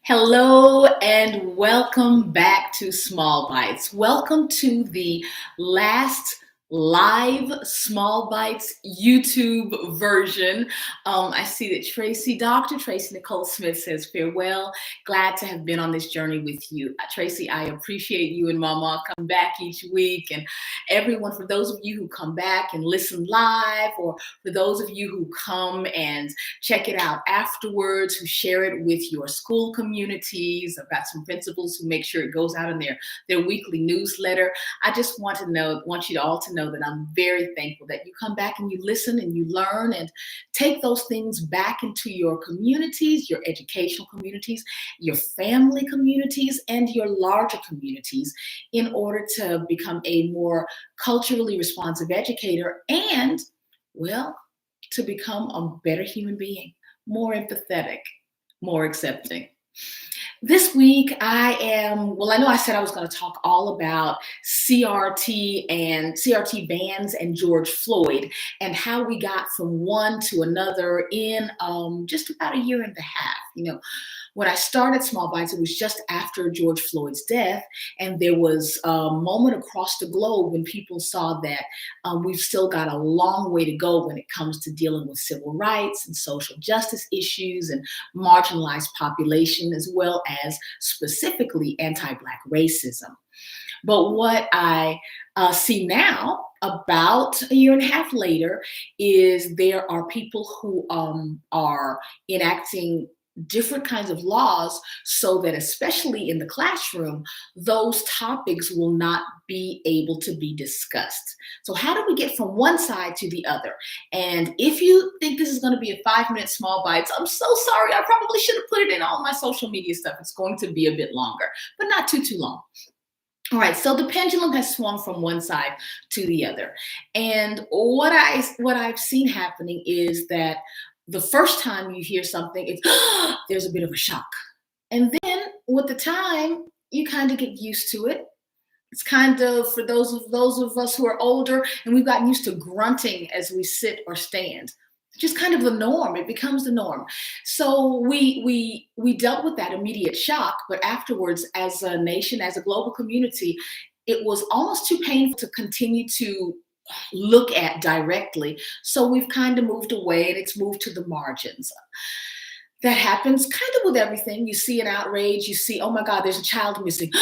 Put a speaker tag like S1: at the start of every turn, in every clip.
S1: Hello and welcome back to Small Bites. Welcome to the last live Small Bites YouTube version. I see that Dr. Tracy Nicole Smith says farewell. Glad to have been on this journey with you. Tracy, I appreciate you and Mama come back each week. And everyone, for those of you who come back and listen live, or for those of you who come and check it out afterwards, who share it with your school communities. I've got some principals who make sure it goes out in their weekly newsletter. I just want you all to know that I'm very thankful that you come back and you listen and you learn and take those things back into your communities, your educational communities, your family communities, and your larger communities in order to become a more culturally responsive educator and, well, to become a better human being, more empathetic, more accepting. This week, I know I said I was going to talk all about CRT and CRT bans and George Floyd and how we got from one to another in just about a year and a half. When I started Small Bites, it was just after George Floyd's death, and there was a moment across the globe when people saw that we've still got a long way to go when it comes to dealing with civil rights and social justice issues and marginalized population, as well as specifically anti-Black racism. But what I see now, about a year and a half later, is there are people who are enacting different kinds of laws so that, especially in the classroom, those topics will not be able to be discussed. So how do we get from one side to the other? And if you think this is going to be a 5-minute Small Bites, I'm so sorry. I probably should have put it in all my social media stuff. It's going to be a bit longer, but not too long. All right, so the pendulum has swung from one side to the other. And what I've seen happening is that the first time you hear something, it's there's a bit of a shock. And then with the time, you kind of get used to it. It's kind of, for those of us who are older, and we've gotten used to grunting as we sit or stand. Just kind of the norm. It becomes the norm. So we dealt with that immediate shock, but afterwards, as a nation, as a global community, it was almost too painful to continue to look at directly. So we've kind of moved away, and it's moved to the margins. That happens kind of with everything. You see an outrage, you see, oh my God, there's a child missing.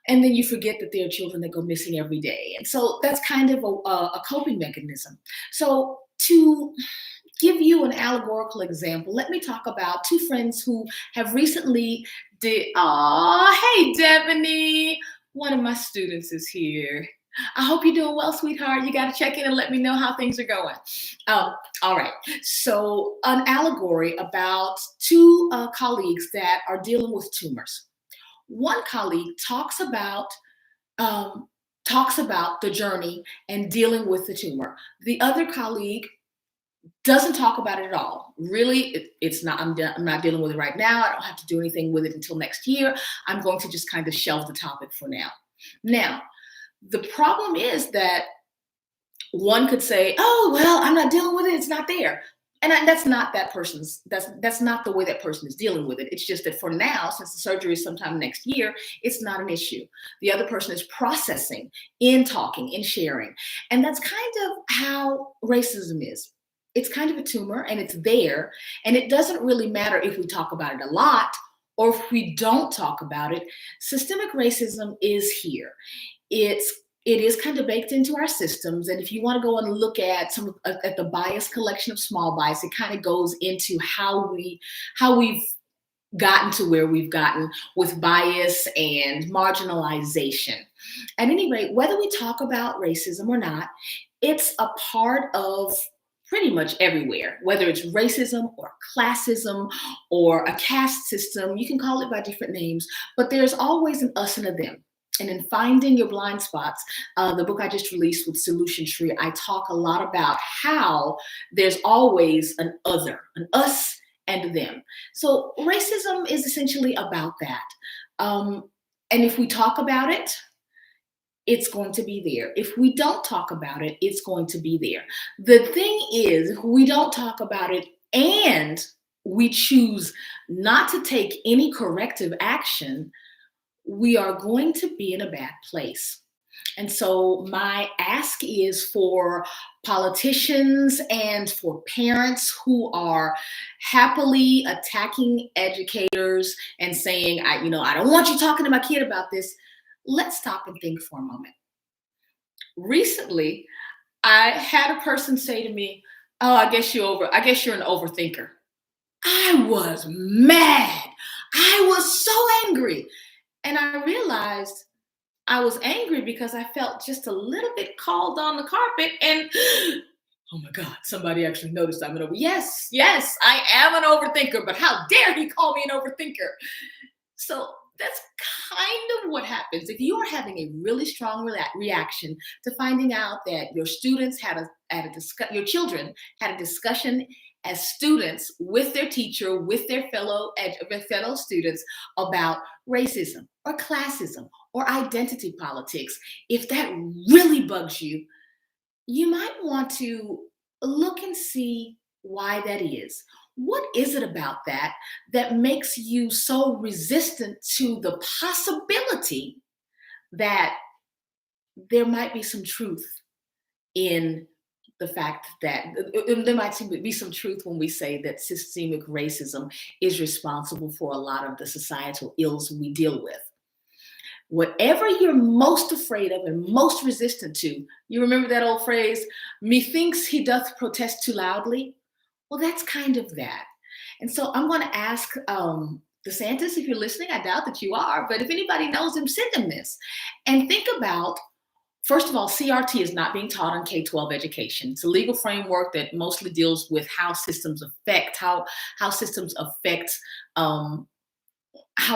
S1: And then you forget that there are children that go missing every day. And so that's kind of a coping mechanism. So to give you an allegorical example, let me talk about two friends who have recently hey, Devaney, one of my students is here. I hope you're doing well, sweetheart. You got to check in and let me know how things are going. All right. So an allegory about two colleagues that are dealing with tumors. One colleague talks about the journey and dealing with the tumor. The other colleague doesn't talk about it at all. Really, it's not. I'm not dealing with it right now. I don't have to do anything with it until next year. I'm going to just kind of shelve the topic for now. Now, the problem is that one could say, "Oh, well, I'm not dealing with it. It's not there." And that's not that person's, that's not the way that person is dealing with it. It's just that for now, since the surgery is sometime next year, it's not an issue. The other person is processing, in talking, in sharing. And that's kind of how racism is. It's kind of a tumor, and it's there. And it doesn't really matter if we talk about it a lot or if we don't talk about it. Systemic racism is here. It is kind of baked into our systems. And if you want to go and look at at the bias collection of Small Bites, it kind of goes into how we've gotten to where we've gotten with bias and marginalization. At any rate, whether we talk about racism or not, it's a part of pretty much everywhere, whether it's racism or classism or a caste system. You can call it by different names, but there's always an us and a them. And in Finding Your Blind Spots, the book I just released with Solution Tree, I talk a lot about how there's always an other, an us and them. So racism is essentially about that. And if we talk about it, it's going to be there. If we don't talk about it, it's going to be there. The thing is, if we don't talk about it and we choose not to take any corrective action, we are going to be in a bad place. And so my ask is for politicians and for parents who are happily attacking educators and saying, I don't want you talking to my kid about this. Let's stop and think for a moment. Recently, I had a person say to me, "Oh, I guess you're an overthinker." I was mad. I was so angry. And I realized I was angry because I felt just a little bit called on the carpet and oh my God, somebody actually noticed I'm an over. Yes, I am an overthinker, but how dare he call me an overthinker? So that's kind of what happens if you are having a really strong reaction to finding out that your students your children had a discussion as students with their teacher, with their fellow students about racism or classism or identity politics. If that really bugs you, you might want to look and see why that is. What is it about that makes you so resistant to the possibility that there might be some truth in the fact that there might be some truth when we say that systemic racism is responsible for a lot of the societal ills we deal with? Whatever you're most afraid of and most resistant to, you remember that old phrase, methinks he doth protest too loudly? Well, that's kind of that. And so I'm going to ask DeSantis, if you're listening, I doubt that you are, but if anybody knows him, send him this. And think about, first of all, CRT is not being taught in K-12 education. It's a legal framework that mostly deals with how systems affect, how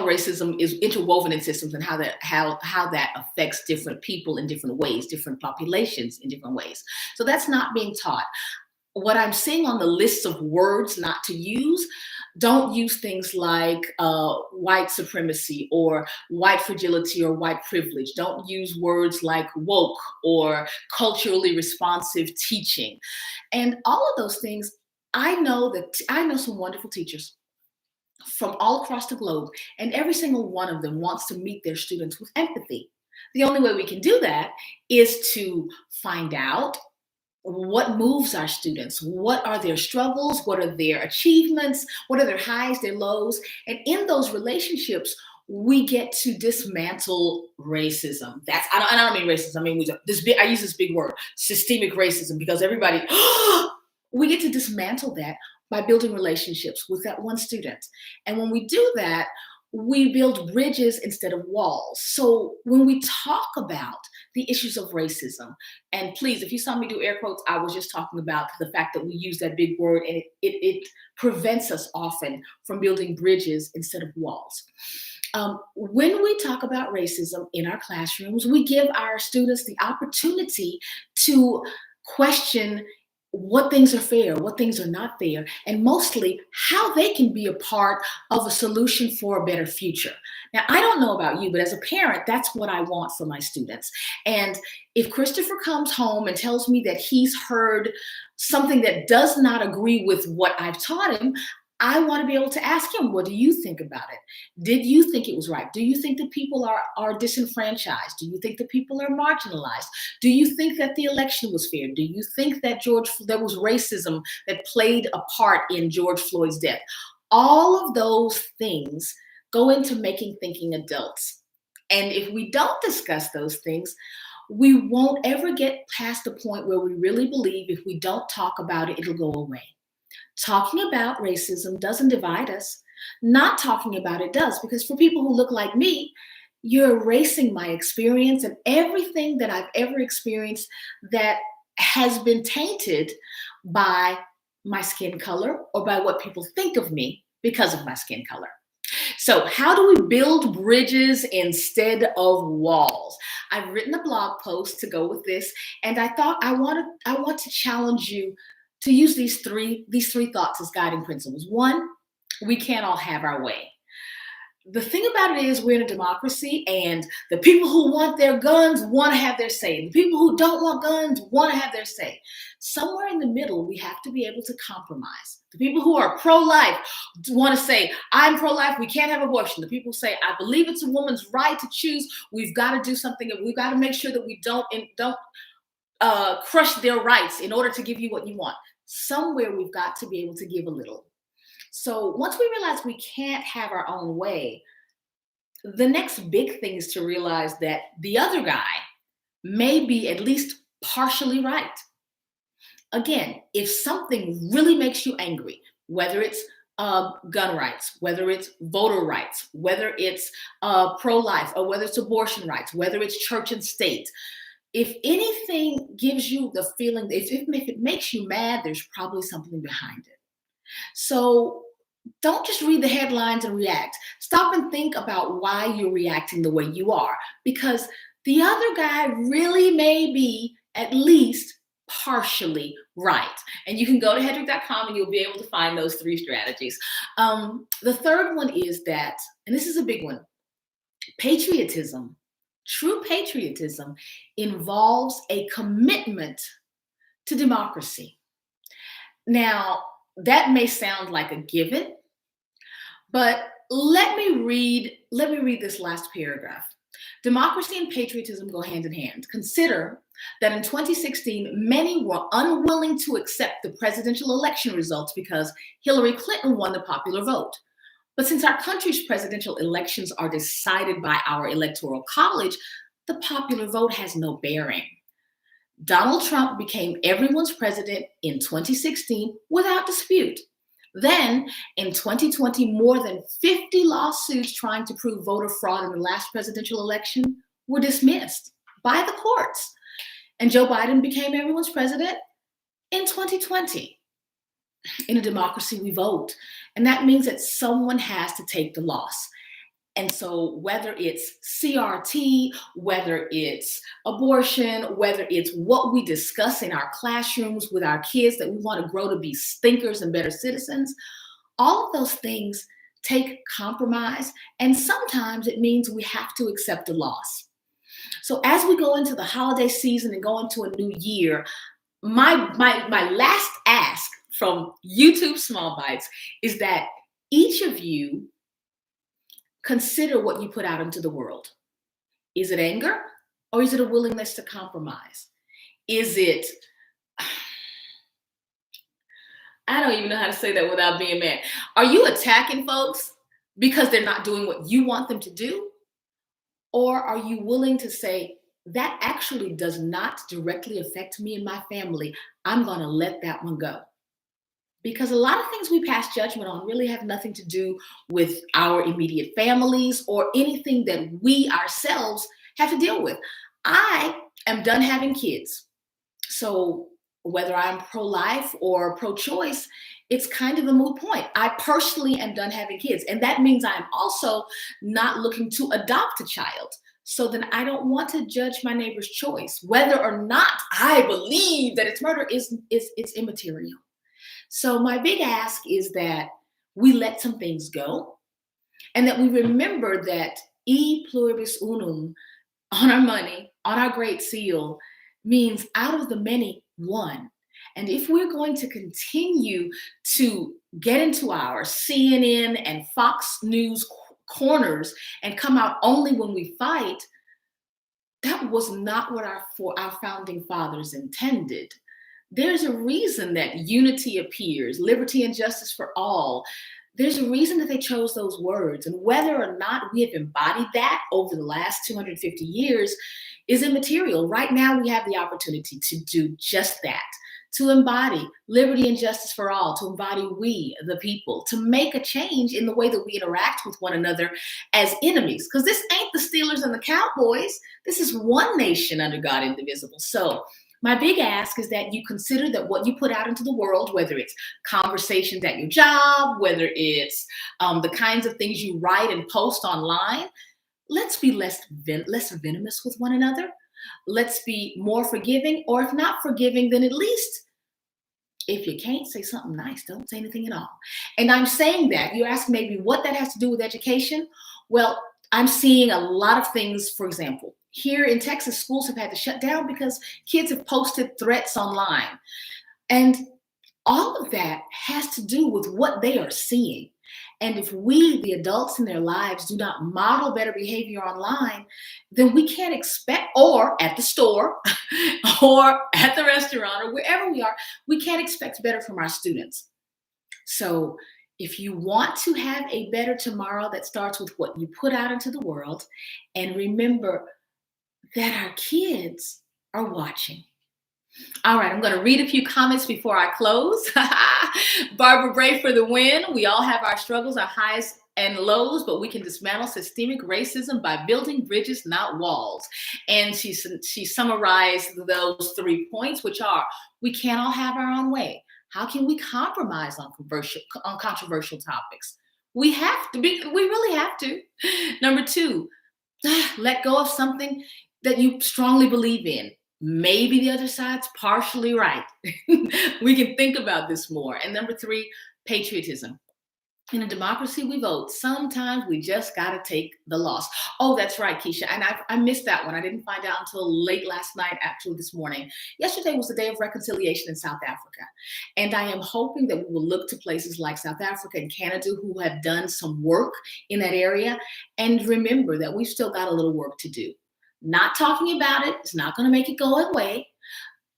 S1: racism is interwoven in systems and how that affects different people in different ways, different populations in different ways. So that's not being taught. What I'm seeing on the lists of words not to use, don't use things like white supremacy or white fragility or white privilege. Don't use words like woke or culturally responsive teaching. And all of those things, I know some wonderful teachers from all across the globe, and every single one of them wants to meet their students with empathy. The only way we can do that is to find out what moves our students, what are their struggles, what are their achievements, what are their highs, their lows, and in those relationships, we get to dismantle racism. I don't mean racism. I mean I use this big word, systemic racism, because everybody we get to dismantle that by building relationships with that one student. And when we do that, we build bridges instead of walls. So when we talk about the issues of racism, and please, if you saw me do air quotes, I was just talking about the fact that we use that big word and it prevents us often from building bridges instead of walls. When we talk about racism in our classrooms, we give our students the opportunity to question what things are fair, what things are not fair, and mostly how they can be a part of a solution for a better future. Now, I don't know about you, but as a parent, that's what I want for my students. And if Christopher comes home and tells me that he's heard something that does not agree with what I've taught him, I want to be able to ask him, what do you think about it? Did you think it was right? Do you think that people are disenfranchised? Do you think that people are marginalized? Do you think that the election was fair? Do you think that there was racism that played a part in George Floyd's death? All of those things go into making thinking adults. And if we don't discuss those things, we won't ever get past the point where we really believe if we don't talk about it, it'll go away. Talking about racism doesn't divide us. Not talking about it does, because for people who look like me, you're erasing my experience and everything that I've ever experienced that has been tainted by my skin color or by what people think of me because of my skin color. So how do we build bridges instead of walls? I've written a blog post to go with this, and I thought I want to challenge you to use these three thoughts as guiding principles. One, we can't all have our way. The thing about it is we're in a democracy, and the people who want their guns want to have their say. The people who don't want guns want to have their say. Somewhere in the middle, we have to be able to compromise. The people who are pro-life want to say, I'm pro-life, we can't have abortion. The people say, I believe it's a woman's right to choose. We've got to do something, and we've got to make sure that we don't crush their rights in order to give you what you want. Somewhere we've got to be able to give a little. So once we realize we can't have our own way, the next big thing is to realize that the other guy may be at least partially right. Again, if something really makes you angry, whether it's gun rights, whether it's voter rights, whether it's pro-life, or whether it's abortion rights, whether it's church and state, if anything gives you the feeling, if it makes you mad, there's probably something behind it. So don't just read the headlines and react. Stop and think about why you're reacting the way you are, because the other guy really may be at least partially right. And you can go to hedrick.com and you'll be able to find those 3 strategies. The third one is that, and this is a big one, patriotism. True patriotism involves a commitment to democracy. Now, that may sound like a given, but let me read this last paragraph. Democracy and patriotism go hand in hand. Consider that in 2016, many were unwilling to accept the presidential election results because Hillary Clinton won the popular vote. But since our country's presidential elections are decided by our electoral college, the popular vote has no bearing. Donald Trump became everyone's president in 2016 without dispute. Then, in 2020, more than 50 lawsuits trying to prove voter fraud in the last presidential election were dismissed by the courts. And Joe Biden became everyone's president in 2020. In a democracy, we vote. And that means that someone has to take the loss. And so whether it's CRT, whether it's abortion, whether it's what we discuss in our classrooms with our kids that we want to grow to be thinkers and better citizens, all of those things take compromise. And sometimes it means we have to accept a loss. So as we go into the holiday season and go into a new year, my last ask from YouTube Small Bites is that each of you consider what you put out into the world. Is it anger, or is it a willingness to compromise? Is it, I don't even know how to say that without being mad. Are you attacking folks because they're not doing what you want them to do? Or are you willing to say, that actually does not directly affect me and my family. I'm going to let that one go. Because a lot of things we pass judgment on really have nothing to do with our immediate families or anything that we ourselves have to deal with. I am done having kids. So whether I'm pro-life or pro-choice, it's kind of a moot point. I personally am done having kids. And that means I'm also not looking to adopt a child. So then I don't want to judge my neighbor's choice. Whether or not I believe that it's murder is immaterial. So my big ask is that we let some things go and that we remember that e pluribus unum on our money, on our great seal, means out of the many, one. And if we're going to continue to get into our CNN and Fox News corners and come out only when we fight, that was not what our founding fathers intended. There's a reason that unity appears, liberty and justice for all. There's a reason that they chose those words. And whether or not we have embodied that over the last 250 years is immaterial. Right now, we have the opportunity to do just that, to embody liberty and justice for all, to embody we, the people, to make a change in the way that we interact with one another as enemies. Because this ain't the Steelers and the Cowboys. This is one nation under God indivisible. So my big ask is that you consider that what you put out into the world, whether it's conversations at your job, whether it's the kinds of things you write and post online, let's be less venomous with one another. Let's be more forgiving, or if not forgiving, then at least If you can't say something nice, don't say anything at all. And I'm saying that, you ask maybe what that has to do with education. Well, I'm seeing a lot of things. For example, here in Texas, schools have had to shut down because kids have posted threats online. And all of that has to do with what they are seeing. And if we, the adults in their lives, do not model better behavior online, then we can't expect, or at the store, or at the restaurant, or wherever we are, we can't expect better from our students. So if you want to have a better tomorrow, that starts with what you put out into the world. And remember that our kids are watching. All right, I'm going to read a few comments before I close. Barbara Bray for the win. We all have our struggles, our highs and lows, but we can dismantle systemic racism by building bridges, not walls. And she summarized those 3 points, which are: we can't all have our own way. How can we compromise on controversial topics? We really have to. Number 2, let go of something that you strongly believe in. Maybe the other side's partially right. We can think about this more. And number 3, patriotism. In a democracy, we vote. Sometimes we just got to take the loss. Oh, that's right, Keisha. And I missed that one. I didn't find out until late last night, actually this morning. Yesterday was the day of reconciliation in South Africa. And I am hoping that we will look to places like South Africa and Canada who have done some work in that area. And remember that we've still got a little work to do. Not talking about it is not going to make it go away.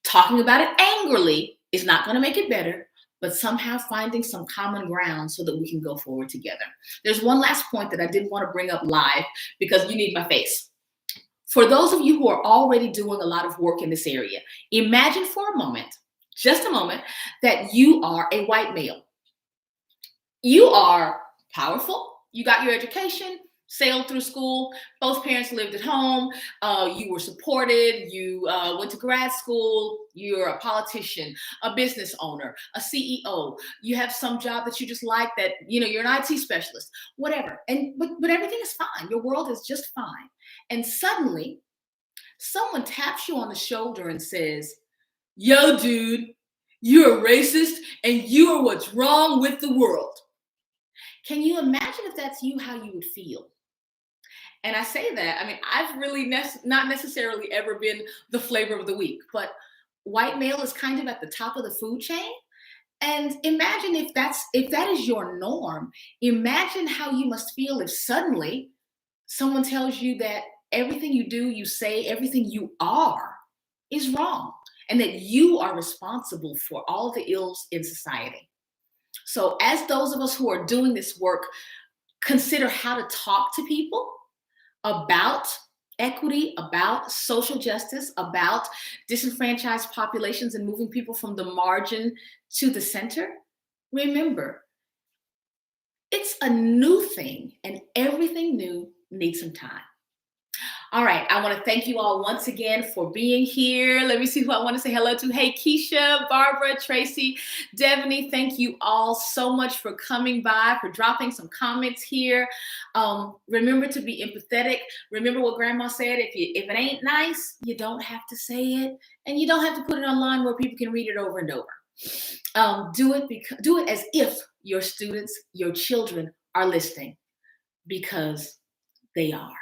S1: Talking about it angrily is not going to make it better, but somehow finding some common ground so that we can go forward together. There's one last point that I did want to bring up live because you need my face. For those of you who are already doing a lot of work in this area, imagine for a moment, just a moment, that you are a white male. You are powerful. You got your education, sailed through school, both parents lived at home, you were supported, you went to grad school, you're a politician, a business owner, a CEO, you have some job that you just like, that, you're an IT specialist, whatever. But everything is fine. Your world is just fine. And suddenly someone taps you on the shoulder and says, yo, dude, you're a racist and you are what's wrong with the world. Can you imagine if that's you, how you would feel? And I say that, I've really not necessarily ever been the flavor of the week, but white male is kind of at the top of the food chain. And imagine if that is your norm. Imagine how you must feel if suddenly someone tells you that everything you do, you say, everything you are is wrong, and that you are responsible for all the ills in society. So as those of us who are doing this work consider how to talk to people about equity, about social justice, about disenfranchised populations and moving people from the margin to the center, remember, it's a new thing, and everything new needs some time. All right, I want to thank you all once again for being here. Let me see who I want to say hello to. Hey, Keisha, Barbara, Tracy, Devaney, thank you all so much for coming by, for dropping some comments here. Remember to be empathetic. Remember what Grandma said, if it ain't nice, you don't have to say it, and you don't have to put it online where people can read it over and over. Do it as if your students, your children are listening, because they are.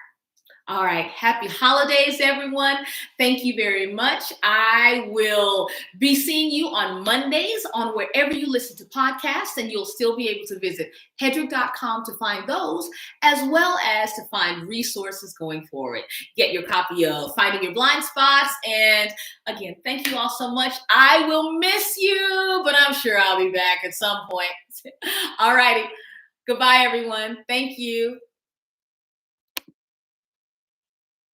S1: All right. Happy holidays, everyone. Thank you very much. I will be seeing you on Mondays on wherever you listen to podcasts, and you'll still be able to visit hedrick.com to find those, as well as to find resources going forward. Get your copy of Finding Your Blind Spots. And again, thank you all so much. I will miss you, but I'm sure I'll be back at some point. All righty. Goodbye, everyone. Thank you.